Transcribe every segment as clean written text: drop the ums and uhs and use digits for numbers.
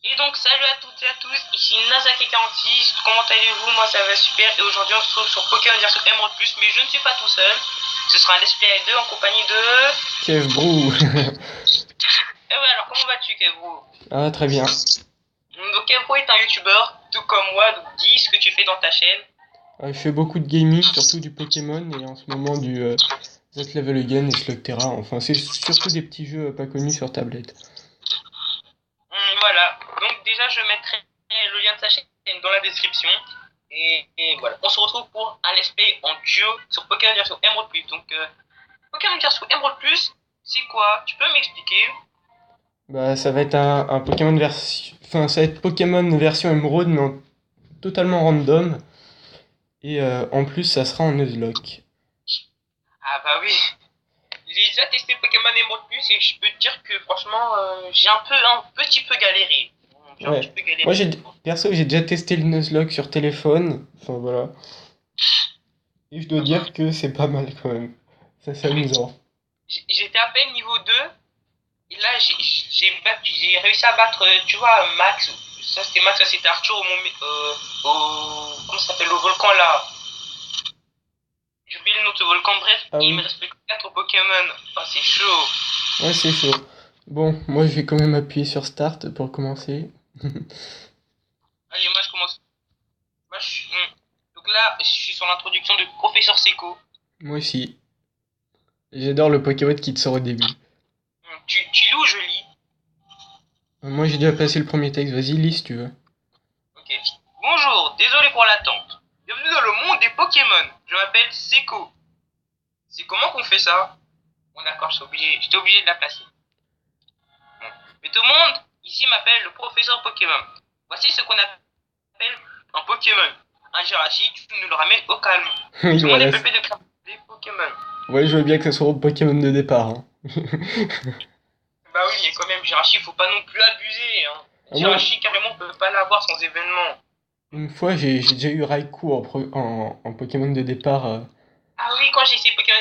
Et donc, salut à toutes et à tous, ici Nazaki46, comment allez-vous? Moi ça va super, et aujourd'hui on se trouve sur Pokémon version Emerald Plus, mais je ne suis pas tout seul, ce sera un let's play à deux en compagnie de... Kev Brou. Eh ouais, alors comment vas-tu Kevro? Ah, très bien. Donc Kevro est un youtubeur, tout comme moi, donc dis ce que tu fais dans ta chaîne. Je fais beaucoup de gaming, surtout du Pokémon, et en ce moment du That Level Again et Slugterra. Enfin, c'est surtout des petits jeux pas connus sur tablette. Voilà, donc déjà je mettrai le lien de sa chaîne dans la description, et voilà, on se retrouve pour un let's play en duo sur Pokémon version Emerald Plus, donc Pokémon version Emerald Plus, c'est quoi? Tu peux m'expliquer? Bah, ça va être un Pokémon version... Enfin, ça va être Pokémon version Emerald, mais totalement random. Et en plus, ça sera en Nuzlocke. Ah bah oui, j'ai déjà testé Pokémon Emerald Plus et je peux te dire que franchement, j'ai un petit peu galéré. J'ai un petit Ouais. peu galéré. Moi, perso, j'ai déjà testé le Nuzlocke sur téléphone. Enfin, voilà. Et je dois dire que c'est pas mal quand même. Ça, c'est Mais amusant. j'étais à peine niveau 2 et là j'ai réussi à battre, tu vois, Max. Ça c'était Max, ça c'était Arthur comment ça s'appelle, au volcan là. J'ai oublié le nom de ce volcan, bref, Ah et il me oui. reste plus que 4 Pokémon. Oh, c'est chaud. Ouais, c'est chaud. Bon, moi je vais quand même appuyer sur Start pour commencer. Allez, moi je commence. Donc là, je suis sur l'introduction de Professeur Seco. Moi aussi. J'adore le Pokémon qui te sort au début. Tu lis ou je lis? Moi j'ai déjà passé le premier texte, vas-y lis si tu veux. Ok. Bonjour, désolé pour l'attente. Bienvenue dans le monde des Pokémon. Je m'appelle Seko. C'est comment qu'on fait ça? Bon d'accord, j'étais obligé de la placer. Bon. Mais tout le monde ici m'appelle le professeur Pokémon. Voici ce qu'on appelle un Pokémon. Un Jirachi, tu nous le ramènes au calme. Oui, Tout le monde est voilà. peuplé de des Pokémon. Ouais, je veux bien que ce soit au Pokémon de départ, hein. Bah oui, mais quand même, Jirachi, faut pas non plus abuser. Hein. Ah, moi, Jirachi, carrément, on peut pas l'avoir sans événement. une fois j'ai déjà eu Raikou en Pokémon de départ. Ah oui, quand j'ai essayé Pokémon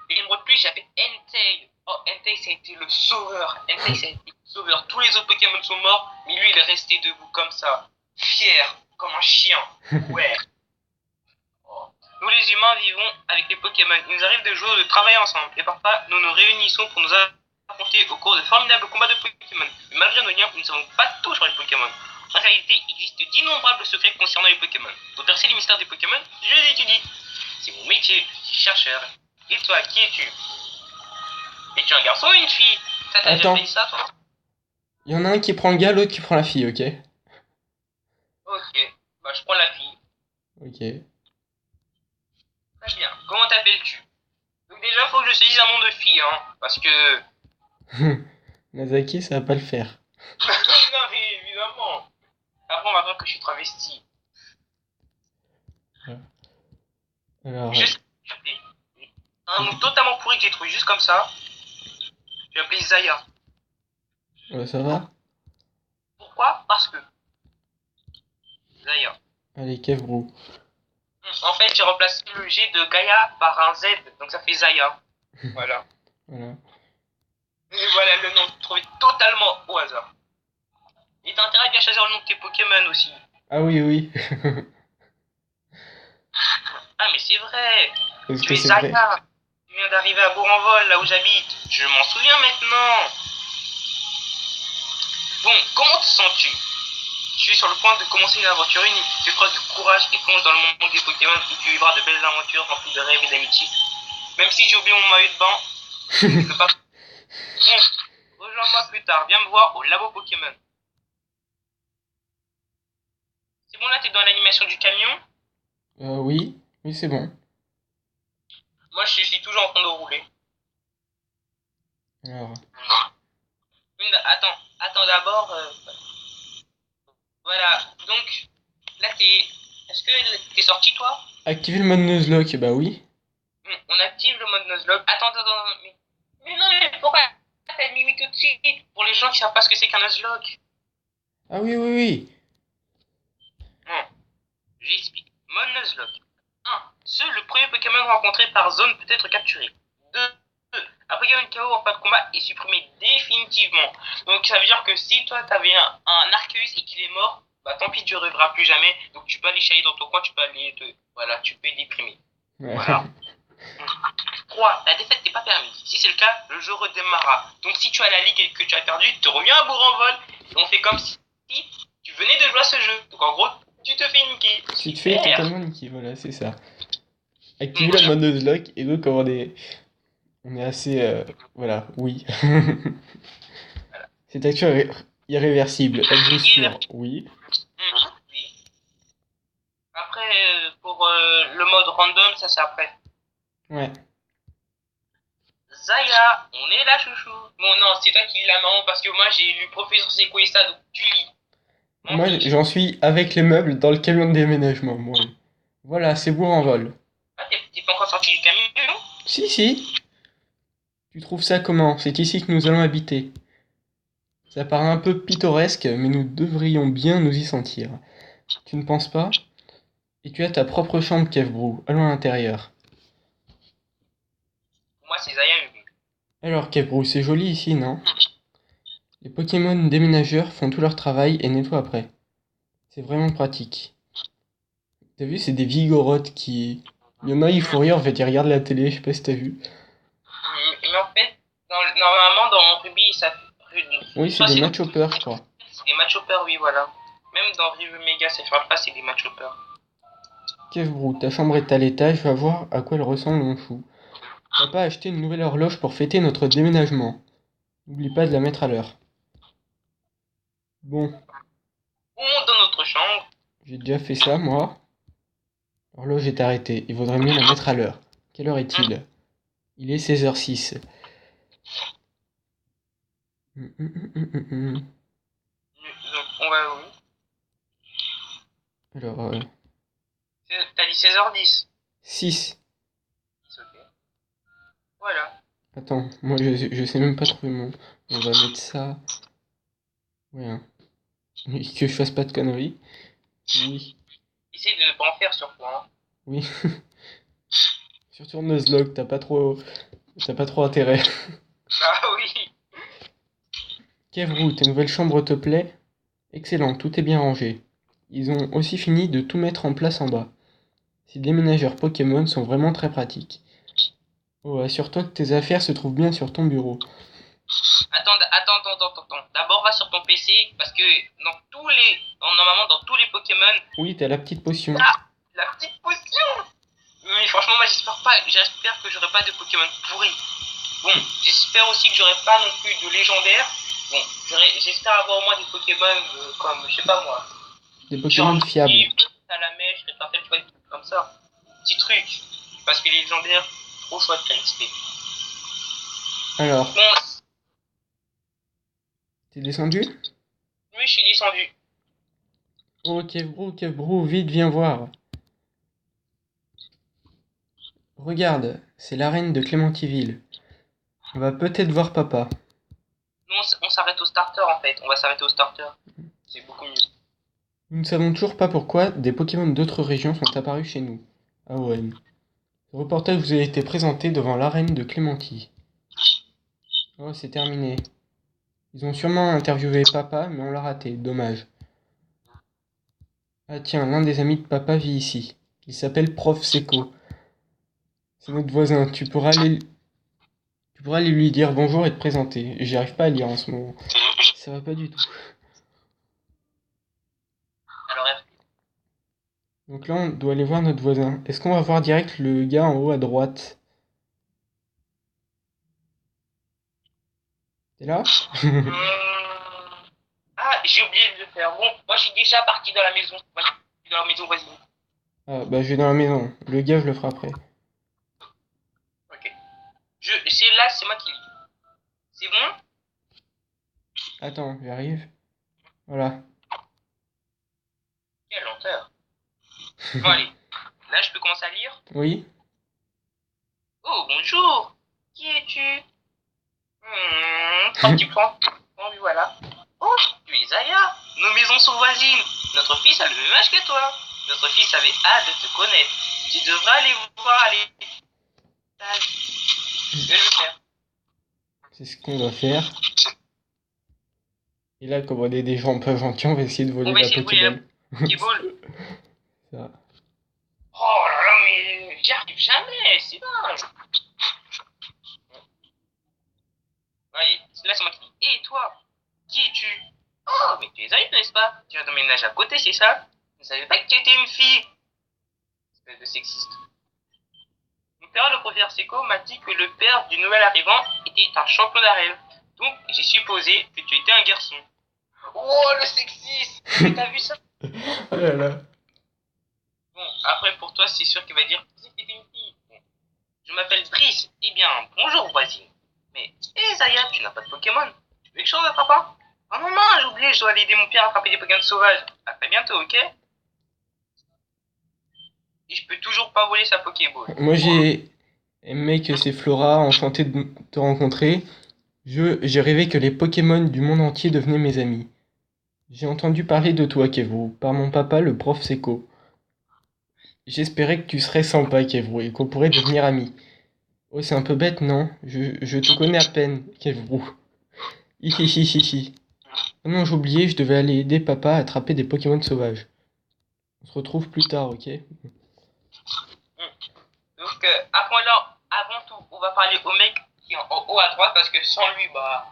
Emerald Plus, j'avais Entei. Oh, Entei, ça a été le sauveur. Entei, ça a été le sauveur. Tous les autres Pokémon sont morts, mais lui, il est resté debout comme ça. Fier, comme un chien. Ouais. Oh. Nous, les humains, vivons avec les Pokémon. Il nous arrive de jouer ou de travailler ensemble. Et parfois, nous nous réunissons pour nous affronter au cours de formidables combats de Pokémon. Mais malgré nos liens, nous ne savons pas tout sur les Pokémon. En réalité, il existe d'innombrables secrets concernant les Pokémon. Pour percer les mystères des Pokémon, je les étudie. C'est mon métier, je suis chercheur. Et toi, qui es-tu? Es-tu un garçon ou une fille? Ça t'a déjà fait Attends, ça, toi? il y en a un qui prend le gars, l'autre qui prend la fille, ok? Ok, bah je prends la fille. Ok. Très bien. Comment t'appelles-tu? Donc déjà, faut que je saisisse un nom de fille, hein. Parce que... Nazaki, ça va pas le faire. non, mais évidemment. Après, on va voir que je suis travesti. Voilà. Alors, Juste... Un nom totalement pourri que j'ai trouvé juste comme ça. Je vais appeler Zaya. ça va? Pourquoi? Parce que... Zaya. Allez, Kev Brou. En fait, j'ai remplacé le G de Gaïa par un Z. Donc ça fait Zaya. Voilà. Voilà. Et voilà le nom trouvé totalement au hasard. Et t'as intérêt à bien choisir le nom de tes Pokémon aussi. Ah oui, oui. Ah mais c'est vrai. Est-ce Tu que es c'est vrai? Zaya. Tu viens d'arriver à Bourg-en-Vol, là où j'habite. Je m'en souviens maintenant. Bon, comment te sens-tu? Tu es sur le point de commencer une aventure unique. Fais preuve de courage et plonge dans le monde des Pokémon où tu vivras de belles aventures remplies de rêves et d'amitié. Même si j'ai oublié mon maillot de bain, je peux pas... Bon, rejoins-moi plus tard. Viens me voir au labo Pokémon. C'est bon là, t'es dans l'animation du camion? Oui. Oui, c'est bon. Moi, je suis toujours en train de rouler. Alors, Attends d'abord. Voilà. Donc, là, t'es. Est-ce que t'es sorti, toi? activer le mode Nuzlocke, bah oui. On active le mode Nuzlocke. Attends. Mais non, mais pourquoi t'as mis tout de suite? Pour les gens qui savent pas ce que c'est qu'un Nuzlocke. Ah oui, oui, oui. Bon, j'explique. Mode Nuzlocke. 1. Seul le premier Pokémon rencontré par zone peut être capturé. 2. Un Pokémon KO en fin de combat est supprimé définitivement. Donc ça veut dire que si toi t'avais un Arceus et qu'il est mort, bah tant pis, tu ne reverras plus jamais. Donc tu peux aller chialer dans ton coin, tu peux aller voilà, tu peux déprimer. Ouais. Voilà. 3. La défaite n'est pas permise. Si c'est le cas, le jeu redémarrera. Donc si tu as la ligue et que tu as perdu, tu reviens à bourre en vol. Et on fait comme si tu venais de jouer à ce jeu. Donc en gros, tu te fais niquer. Tu te fais totalement niquer, voilà, c'est ça. Activer la mode Nuzlocke et donc on est assez... voilà, oui. Cette action est irréversible. Êtes-vous sûr? Oui. Oui. Après, pour le mode random, ça c'est après. Ouais. Zaya, on est là, chouchou. Bon, non, c'est toi qui lis la maman parce que moi j'ai lu Professeur Seco et ça, donc tu lis. Moi, j'en suis avec les meubles dans le camion de déménagement, moi. Voilà, c'est beau en vol. Ah, t'es pas encore sorti du camion? Si. Tu trouves ça comment? C'est ici que nous allons habiter. Ça paraît un peu pittoresque, mais nous devrions bien nous y sentir. Tu ne penses pas? Et tu as ta propre chambre, Kevbrou. Allons à l'intérieur. Pour moi, c'est Zaya. Alors, Kevbrou, c'est joli ici, non? Les Pokémon déménageurs font tout leur travail et nettoient après. C'est vraiment pratique. T'as vu, c'est des vigorotes qui... Il y en a, ils font rire, en fait, ils regardent la télé, je sais pas si t'as vu. Mais en fait, normalement, dans Ruby, ça fait... Oui, c'est des match hoppers, je crois. C'est des match hoppers, oui, voilà. Même dans Ruby Mega, ça fait pas, c'est des match hoppers. Kevbrou, ta chambre est à l'étage, va voir à quoi elle ressemble mon chou. Papa a acheté une nouvelle horloge pour fêter notre déménagement. N'oublie pas de la mettre à l'heure. Bon. On monte dans notre chambre. J'ai déjà fait ça, moi. L'horloge est arrêtée. Il vaudrait mieux la mettre à l'heure. Quelle heure est-il? Il est 16h06. Donc, on va où? Alors, T'as dit 16h10. 6. Ok. Voilà. Attends, moi je sais même pas trouver mon... On va mettre ça... Ouais, hein. Que je fasse pas de conneries. Oui. Essaye de pas en faire sur toi. Hein. Oui. Surtout Nuzlocke, t'as pas trop intérêt. Ah oui. Kevbrou, tes nouvelles chambres te plaît? Excellent, tout est bien rangé. Ils ont aussi fini de tout mettre en place en bas. Ces déménageurs Pokémon sont vraiment très pratiques. Oh, assure-toi que tes affaires se trouvent bien sur ton bureau. Attends. D'abord, va sur ton PC parce que normalement, dans tous les Pokémon. Oui, t'as la petite potion. Ah, la petite potion. Mais franchement, moi, j'espère que j'aurai pas de Pokémon pourris. Bon, j'espère aussi que j'aurai pas non plus de légendaires. Bon, j'espère avoir au moins des Pokémon comme, je sais pas moi. Des Pokémon fiables. Salamèche, Réparfait, tu vois, des trucs comme ça. Petit truc. Parce que les légendaires, trop chouette à XP. Alors, Bon, t'es descendu? oui, je suis descendu. Oh, Kevbrou, vite, viens voir. Regarde, c'est l'arène de Clémentiville. On va peut-être voir papa. Non, on s'arrête au starter en fait. On va s'arrêter au starter. C'est beaucoup mieux. Nous ne savons toujours pas pourquoi des Pokémon d'autres régions sont apparus chez nous. Ah ouais. Le reportage vous a été présenté devant l'arène de Clémenty. Oh, c'est terminé. Ils ont sûrement interviewé papa, mais on l'a raté. Dommage. Ah tiens, l'un des amis de papa vit ici. Il s'appelle Prof Seco. C'est notre voisin. Tu pourras aller lui dire bonjour et te présenter. J'y arrive pas à lire en ce moment. Ça va pas du tout. Alors, Donc là, on doit aller voir notre voisin. Est-ce qu'on va voir direct le gars en haut à droite? T'es là? Ah, j'ai oublié de le faire. Bon, moi je suis déjà parti dans la maison. Moi, je suis dans la maison voisine. Ah, bah je vais dans la maison. Le gars, je le ferai après. Ok. C'est là, c'est moi qui lis. C'est bon? Attends, j'arrive. Voilà. Quelle lenteur. Bon, allez. Là, je peux commencer à lire. Oui? Oh, bonjour. Qui es-tu? Prends un petit plan. Bon, oui, voilà. Oh, tu es Zaya. Nos maisons sont voisines. Notre fils a le même âge que toi. Notre fils avait hâte de te connaître. Tu devras aller voir à l'étage. Je vais le faire. C'est ce qu'on va faire. Et là, comme on est des gens pas gentils, on va essayer de voler On va la essayer de voler la Pokéball. Pokéball. Ça. Oh là là, mais j'y arrive jamais, c'est dingue. Allez, là c'est moi qui dis. Et toi, qui es-tu? Oh, mais tu es Aïd, n'est-ce pas? Tu as d'emménager à côté, c'est ça? Je ne savais pas que tu étais une fille. Espèce de sexiste. Mon père, le professeur Seco, m'a dit que le père du nouvel arrivant était un champion d'arène. Donc, j'ai supposé que tu étais un garçon. Oh, le sexisme! Mais t'as vu ça? Oh là là. Bon, après, pour toi, c'est sûr qu'il va dire que c'était une fille. Bon. Je m'appelle Brice. Eh bien, bonjour, voisine. Mais, hé, Zaya, tu n'as pas de Pokémon? Tu veux quelque chose à papa? Oh non, non, j'ai oublié, je dois aller aider mon père à attraper des Pokémon sauvages. À très bientôt, ok? Et je peux toujours pas voler sa Pokéball. Moi, j'ai aimé que c'est Flora, enchanté de te rencontrer. J'ai rêvé que les Pokémon du monde entier devenaient mes amis. J'ai entendu parler de toi, Kevro, par mon papa, le prof Seco. J'espérais que tu serais sympa, Kevro, et qu'on pourrait devenir amis. Oh, c'est un peu bête, non? Je te connais à peine, Kevro. Hihihihi. Oh non, j'ai oublié, je devais aller aider papa à attraper des Pokémon sauvages. On se retrouve plus tard, ok? Donc, avant tout, on va parler au mec qui est en haut à droite parce que sans lui, bah,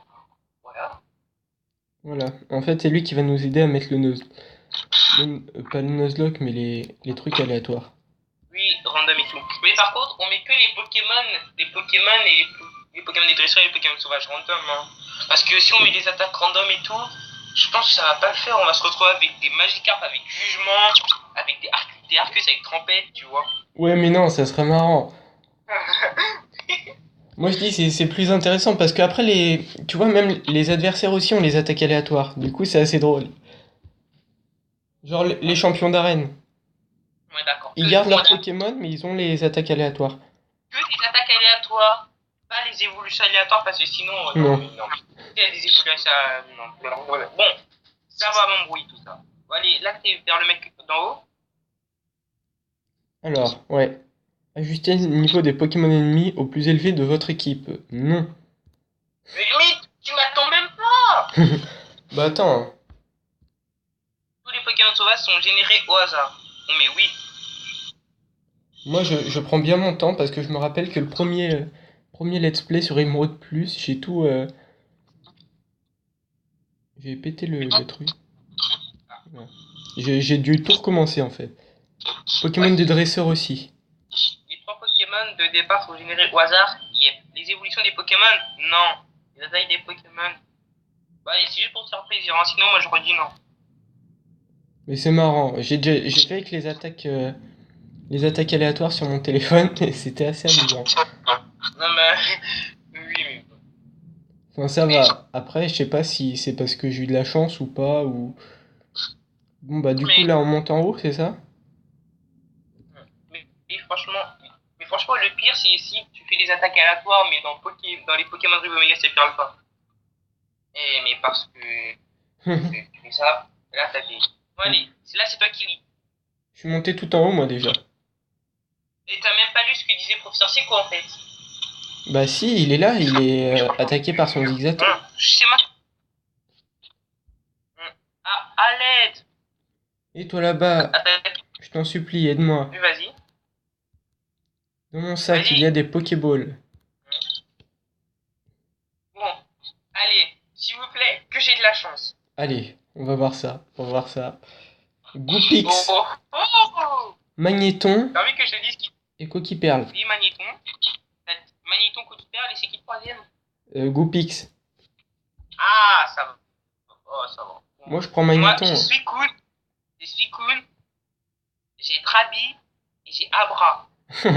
voilà. Voilà. En fait, c'est lui qui va nous aider à mettre le nose. Pas le Nuzlocke, mais les trucs aléatoires. Oui, random et tout. Mais par contre, on met que les Pokémon et les Pokémon des dresseurs et les Pokémon sauvages random. Hein. Parce que si on met des attaques random et tout, je pense que ça va pas le faire. On va se retrouver avec des Magikarp avec jugement, avec des Arcus avec trompette, tu vois. Ouais, mais non, ça serait marrant. Moi, je dis c'est plus intéressant parce qu'après, tu vois, même les adversaires aussi ont les attaques aléatoires. Du coup, c'est assez drôle. Genre les champions d'arène. Ouais, d'accord. Ils gardent leurs Pokémon, mais ils ont les attaques aléatoires. Que des attaques aléatoires, pas les évolutions aléatoires parce que sinon, Non. non. Il y a des évolutions, non. Bon, ça va m'embrouiller tout ça. Bon, allez, là t'es vers le mec d'en haut. Alors, ouais. Ajustez le niveau des Pokémon ennemis au plus élevé de votre équipe. Non. Mais tu m'attends même pas. Bah attends. Hein. Tous les Pokémon sauvages sont générés au hasard. Oh mais oui. Moi, je prends bien mon temps parce que je me rappelle que le premier let's play sur Emerald Plus, j'ai tout. J'ai pété le truc. Ouais. J'ai dû tout recommencer en fait. Pokémon Ouais. des dresseurs aussi. Les 3 Pokémon de départ sont générés au hasard. Yep. Les évolutions des Pokémon, non. Les attaques des Pokémon. Bah allez, c'est juste pour te faire plaisir, hein. Sinon moi je redis non. Mais c'est marrant. J'ai fait avec les attaques aléatoires sur mon téléphone et c'était assez amusant. Non mais oui mais. Enfin, ça va. Après, je sais pas si c'est parce que j'ai eu de la chance ou pas ou. Bon bah du coup là on monte en haut, c'est ça? Mais franchement, le pire, c'est si tu fais des attaques aléatoires, mais dans les Pokémon Ruby Omega, ça ne pas. Mais parce que tu fais ça, là, t'as des. Bon, allez, là, c'est toi qui lis. Je suis monté tout en haut moi déjà. Et t'as même pas lu ce que disait Professeur Seco, en fait. Bah si, il est là, il est attaqué par son Zigzato. C'est ma. Ah, à l'aide. Et toi là-bas, Attaque. je t'en supplie, aide-moi. Oui, vas-y. Dans mon sac, Vas-y. il y a des Pokéballs. Bon, allez, s'il vous plaît, que j'ai de la chance. Allez, on va voir ça, on va voir ça. Goupix, Oh, oh, oh. Magnéton T'as envie que je te dise qui. et Coquille-Perle. Oui, Magnéton. Magnéton, Coquille Perle, et c'est qui le troisième? Goupix. Ah, ça va. Oh, ça va. Moi je prends Moi, Magnéton. j'ai Suicune, j'ai Trabi et j'ai Abra. Ah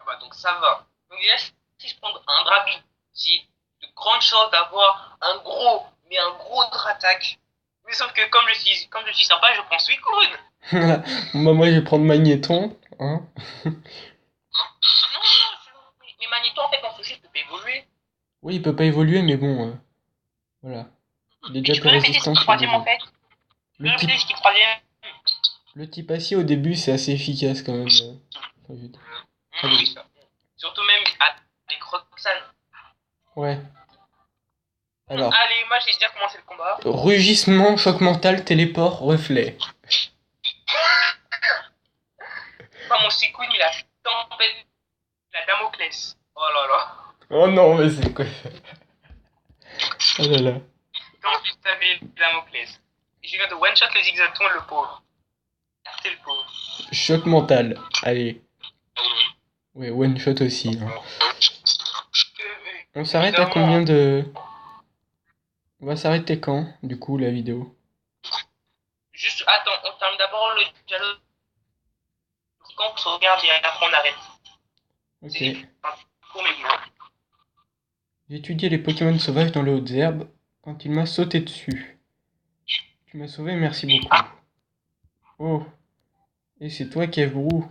bah, donc ça va. Donc déjà, si je prends un Drabi, j'ai de grandes chances d'avoir un gros Dratak. Mais sauf que comme je suis sympa, je prends Suicune. Voilà. Bah, moi je vais prendre Magnéton. Hein. Non, mais Magneto, en fait, dans ce jeu, il peut pas évoluer. Oui, il peut pas évoluer, mais bon, voilà. Il est Mais déjà tu plus peux répéter ce résistant qui est que les troisième, en autres. fait. Tu peux Le type, répéter ce qui est troisième. le type acier au début, c'est assez efficace quand même. Enfin, je veux dire. Oui, ça. Surtout même avec Roxane. Ouais. Alors, Allez, moi j'ai déjà commencé le combat. rugissement, choc mental, téléport, reflet. Enfin, mon Suicune, il a tempête, la Damoclès. Oh là là. Oh non, mais c'est quoi ça? Oh là là. Tempête, la Damoclès. Je viens de one-shot le zigzaton, le pauvre. C'est le pauvre. Choc mental. Allez. Ouais, one shot aussi. Hein. On s'arrête à combien de... On va s'arrêter quand, du coup, la vidéo? Juste, attends, on termine d'abord le dialogue. Quand on se regarde et après on arrête. Ok. Pour mes mots. J'ai étudié les Pokémon sauvages dans les hautes herbes quand il m'a sauté dessus. Tu m'as sauvé, merci beaucoup. Oh. Et c'est toi, Kevbrou.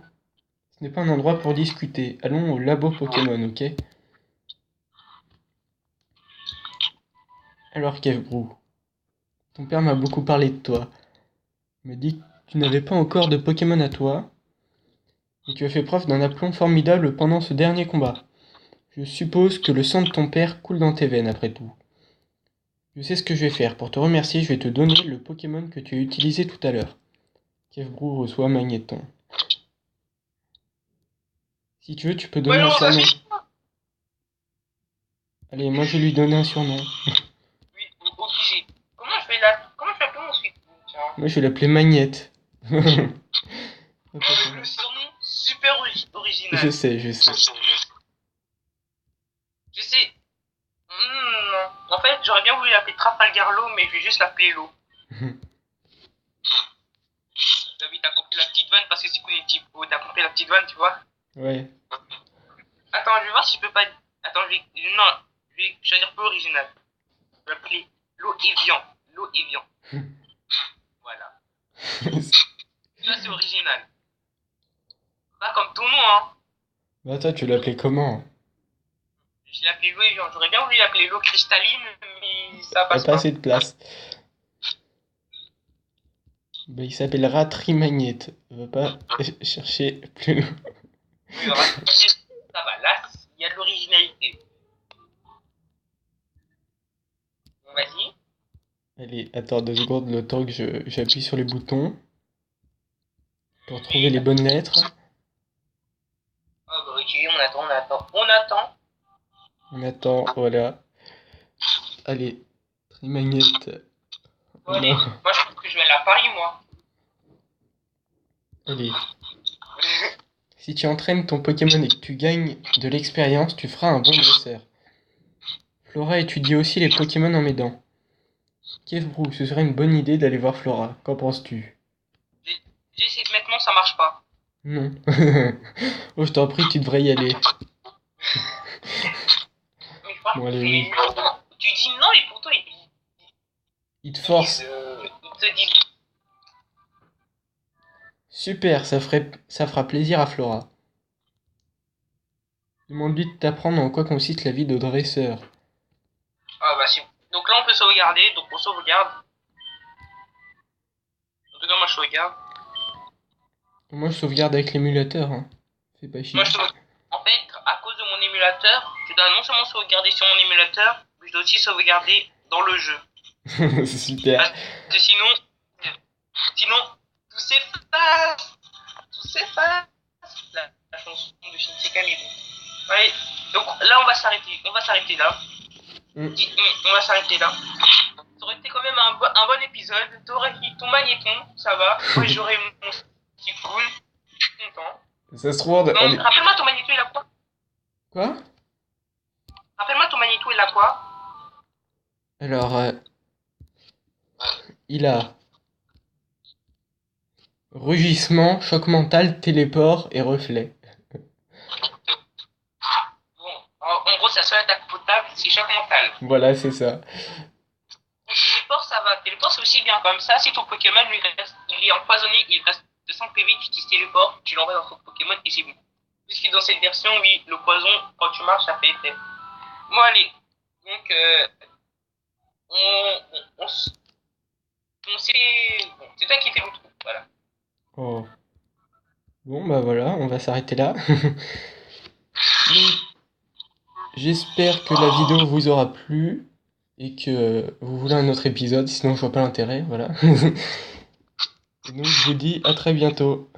Ce n'est pas un endroit pour discuter. Allons au labo Pokémon, ok? Alors, Kevbrou, ton père m'a beaucoup parlé de toi. Il m'a dit que tu n'avais pas encore de Pokémon à toi. Et tu as fait preuve d'un aplomb formidable pendant ce dernier combat. Je suppose que le sang de ton père coule dans tes veines après tout. Je sais ce que je vais faire. Pour te remercier, je vais te donner le Pokémon que tu as utilisé tout à l'heure. Kevbrou reçoit Magnéton. Si tu veux, tu peux donner un surnom. Allez, moi je vais lui donner un surnom. Oui, obligé. Comment je vais appeler mon Suicune? Moi je vais l'appeler Magnette. Le surnom super original. Je sais, je sais. Je sais. Non. En fait, j'aurais bien voulu l'appeler Trafalgar Law, mais je vais juste l'appeler Lo. David, t'as compris la petite vanne parce que c'est cool les types. Oh, t'as compris la petite vanne, tu vois? Ouais. Attends, je vais voir si je peux pas. Attends, non, je vais choisir peu original. Je vais l'appeler Lo Evian. Lo Evian. Voilà. Ça, c'est original. Pas comme ton nom, hein. Bah toi tu l'appelais comment? Je l'ai appelé Lo Evian. J'aurais bien voulu l'appeler Lo Cristalline, mais ça T'as passe pas pas. assez de place. Bah il s'appellera Trimagnette. Va pas chercher plus loin. Oui, ça va. Là, il y a de l'originalité. Bon, vas-y. Allez, attends 2 secondes le temps que j'appuie sur les boutons pour trouver Oui. les bonnes lettres. Oh, bah, ok, on attend, on attend. On attend. On attend, voilà. Allez, Trimagnette. Bon, allez. Non. Moi, je trouve que je vais aller à Paris, moi. Allez. Si tu entraînes ton Pokémon et que tu gagnes de l'expérience, tu feras un bon dresseur. Flora étudie aussi les Pokémon en m'aidant. Kevbrou, ce serait une bonne idée d'aller voir Flora. Qu'en penses-tu? J'ai essayé de maintenant, ça marche pas. Non. Oh, je t'en prie, tu devrais y aller. Mais franchement, Bon, allez, oui. tu dis non, et pourtant, Il te force. ils te disent. Super, ça fera plaisir à Flora. Demande-lui de t'apprendre en quoi consiste la vie de dresseur. Ah bah si. Donc là, on peut sauvegarder, donc on sauvegarde. En tout cas, moi, je sauvegarde. Moi, je sauvegarde avec l'émulateur. Hein. Fais pas chier. Moi, je sauvegarde. En fait, à cause de mon émulateur, je dois non seulement sauvegarder sur mon émulateur, mais je dois aussi sauvegarder dans le jeu. C'est super. Parce que sinon, tout s'efface. Tout s'efface. La chanson de Shinji Kamibu. Allez, donc là, on va s'arrêter là. On va s'arrêter là. Ça aurait été quand même un bon épisode. T'aurais eu ton magnéton, ça va. Moi, j'aurais mon petit cool. Je suis content. Ça se trouve... Rappelle-moi ton magnéto, il a quoi? Quoi? Rappelle-moi ton magnéto, il a quoi? Alors, il a rugissement, choc mental, téléport et reflet. Bon, en gros, sa seule attaque potable, c'est choc mental. Voilà, c'est ça. Téléport, ça va. Téléport, c'est aussi bien comme ça. Si ton Pokémon, il est empoisonné, il reste de 5 PV, tu utilises téléport, tu l'envoies dans ton Pokémon et c'est bon. Puisque dans cette version, oui, le poison, quand tu marches, ça fait effet. Bon, allez. Donc, c'est toi qui fais le truc, voilà. Oh. Bon, bah voilà, on va s'arrêter là. J'espère que la vidéo vous aura plu et que vous voulez un autre épisode, sinon je vois pas l'intérêt, voilà. Et donc je vous dis à très bientôt.